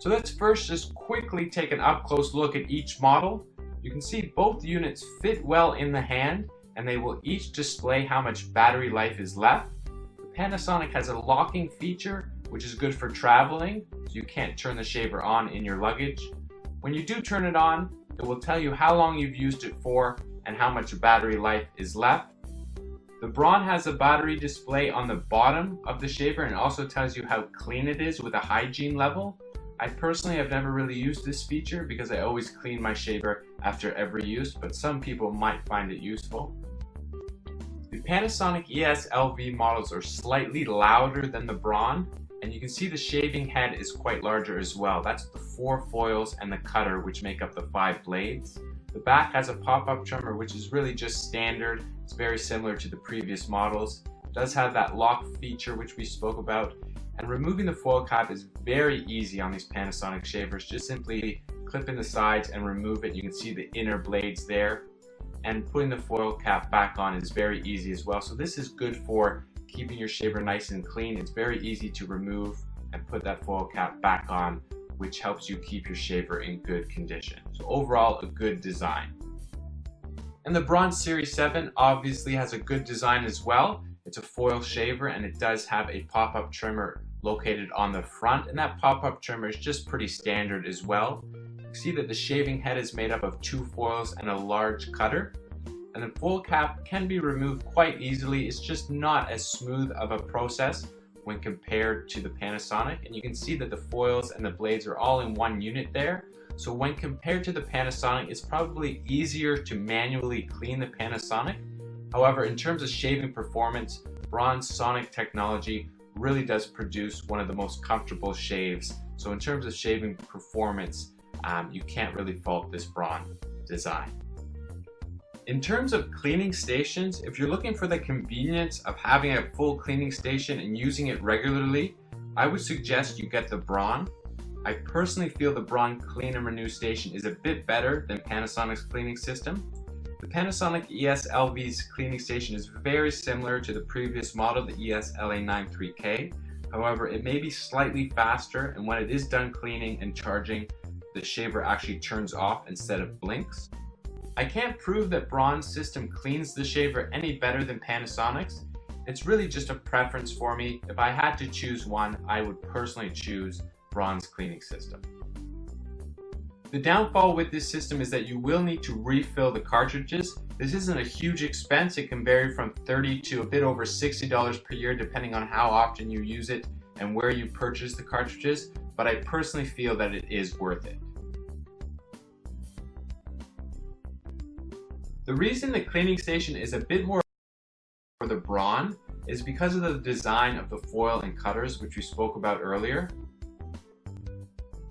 So let's first just quickly take an up-close look at each model. You can see both units fit well in the hand, and they will each display how much battery life is left. The Panasonic has a locking feature, which is good for traveling, so you can't turn the shaver on in your luggage. When you do turn it on, it will tell you how long you've used it for and how much battery life is left. The Braun has a battery display on the bottom of the shaver and also tells you how clean it is with a hygiene level. I personally have never really used this feature because I always clean my shaver after every use, but some people might find it useful. The Panasonic ES LV models are slightly louder than the Braun, and you can see the shaving head is quite larger as well. That's the 4 foils and the cutter, which make up the 5 blades. The back has a pop-up trimmer, which is really just standard. It's very similar to the previous models. It does have that lock feature which we spoke about, and removing the foil cap is very easy on these Panasonic shavers. Just simply clip in the sides and remove it. You can see the inner blades there, and putting the foil cap back on is very easy as well. So this is good for keeping your shaver nice and clean. It's very easy to remove and put that foil cap back on, which helps you keep your shaver in good condition. So overall, a good design. And the Braun Series 7 obviously has a good design as well. It's a foil shaver and it does have a pop-up trimmer located on the front, and that pop-up trimmer is just pretty standard as well. You can see that the shaving head is made up of 2 foils and a large cutter, and the foil cap can be removed quite easily. It's just not as smooth of a process when compared to the Panasonic, and you can see that the foils and the blades are all in one unit there. So when compared to the Panasonic, it's probably easier to manually clean the Panasonic. However, in terms of shaving performance, Braun's Sonic technology really does produce one of the most comfortable shaves. So in terms of shaving performance, you can't really fault this Braun design. In terms of cleaning stations, if you're looking for the convenience of having a full cleaning station and using it regularly, I would suggest you get the Braun. I personally feel the Braun Clean and Renew Station is a bit better than Panasonic's cleaning system. The Panasonic ES LV's cleaning station is very similar to the previous model, the ES LA93K. However, it may be slightly faster, and when it is done cleaning and charging, the shaver actually turns off instead of blinks. I can't prove that Braun's system cleans the shaver any better than Panasonic's. It's really just a preference for me. If I had to choose one, I would personally choose Braun's cleaning system. The downfall with this system is that you will need to refill the cartridges. This isn't a huge expense. It can vary from $30 to a bit over $60 per year depending on how often you use it and where you purchase the cartridges, but I personally feel that it is worth it. The reason the cleaning station is a bit more for the Braun is because of the design of the foil and cutters, which we spoke about earlier.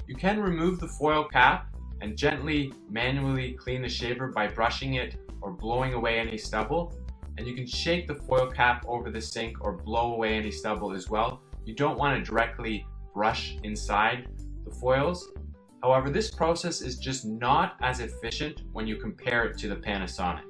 You can remove the foil cap and gently manually clean the shaver by brushing it or blowing away any stubble, and you can shake the foil cap over the sink or blow away any stubble as well. You don't want to directly brush inside the foils. However, this process is just not as efficient when you compare it to the Panasonic.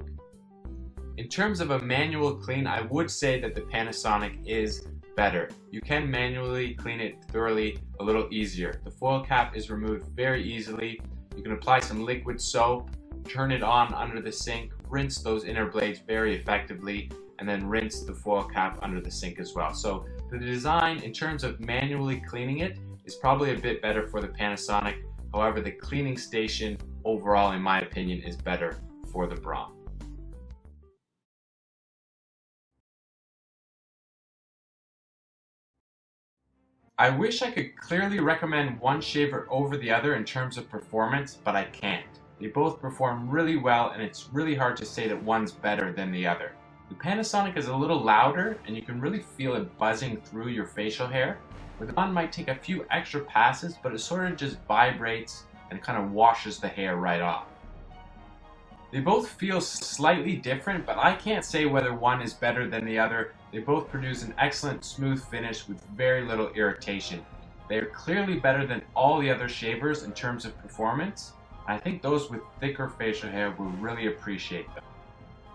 In terms of a manual clean, I would say that the Panasonic is better. You can manually clean it thoroughly a little easier. The foil cap is removed very easily. You can apply some liquid soap, turn it on under the sink, rinse those inner blades very effectively, and then rinse the foil cap under the sink as well. So the design in terms of manually cleaning it is probably a bit better for the Panasonic. However, the cleaning station overall, in my opinion, is better for the Braun. I wish I could clearly recommend one shaver over the other in terms of performance, but I can't. They both perform really well, and it's really hard to say that one's better than the other. The Panasonic is a little louder, and you can really feel it buzzing through your facial hair, where the Braun might take a few extra passes, but it sort of just vibrates and kind of washes the hair right off. They both feel slightly different, but I can't say whether one is better than the other. They both produce an excellent smooth finish with very little irritation. They are clearly better than all the other shavers in terms of performance. I think those with thicker facial hair will really appreciate them.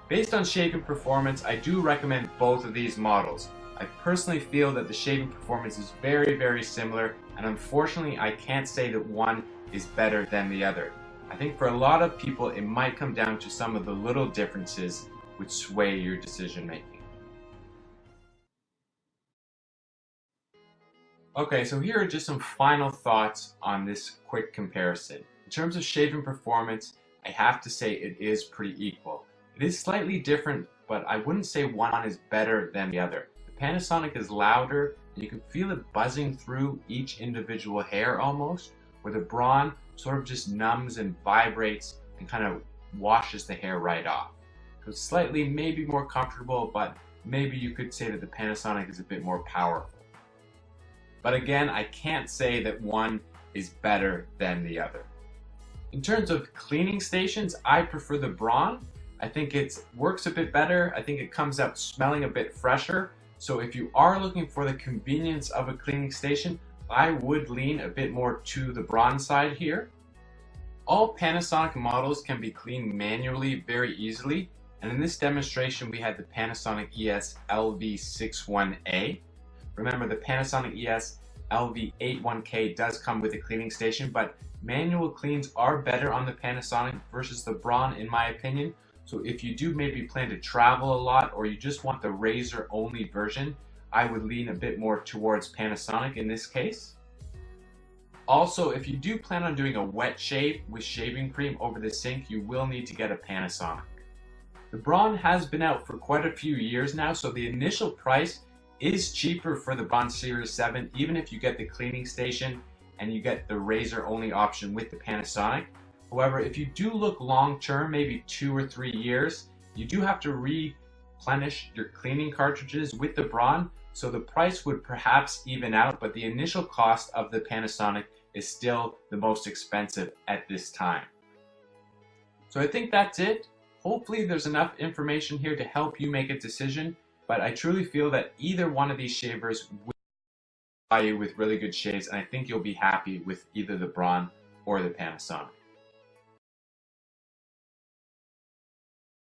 Based on shaving performance, I do recommend both of these models. I personally feel that the shaving performance is very, very similar and unfortunately I can't say that one is better than the other. I think for a lot of people it might come down to some of the little differences which sway your decision making. Okay, so here are just some final thoughts on this quick comparison. In terms of shaving performance, I have to say it is pretty equal. It is slightly different, but I wouldn't say one is better than the other. The Panasonic is louder, and you can feel it buzzing through each individual hair almost, where the Braun sort of just numbs and vibrates and kind of washes the hair right off. So it's slightly maybe more comfortable, but maybe you could say that the Panasonic is a bit more powerful. But again, I can't say that one is better than the other. In terms of cleaning stations, I prefer the Braun. I think it works a bit better. I think it comes out smelling a bit fresher. So if you are looking for the convenience of a cleaning station, I would lean a bit more to the Braun side here. All Panasonic models can be cleaned manually very easily. And in this demonstration, we had the Panasonic ES LV 61A. Remember, the Panasonic ES LV 81K does come with a cleaning station, but manual cleans are better on the Panasonic versus the Braun in my opinion. So if you do maybe plan to travel a lot or you just want the razor only version, I would lean a bit more towards Panasonic in this case. Also, if you do plan on doing a wet shave with shaving cream over the sink, you will need to get a Panasonic. The Braun has been out for quite a few years now, so the initial price is cheaper for the Braun Series 7, even if you get the cleaning station and you get the razor only option with the Panasonic. However, if you do look long term, maybe 2 or 3 years, you do have to replenish your cleaning cartridges with the Braun, so the price would perhaps even out, but the initial cost of the Panasonic is still the most expensive at this time. So I think that's it. Hopefully there's enough information here to help you make a decision. But I truly feel that either one of these shavers will provide you with really good shaves, and I think you'll be happy with either the Braun or the Panasonic.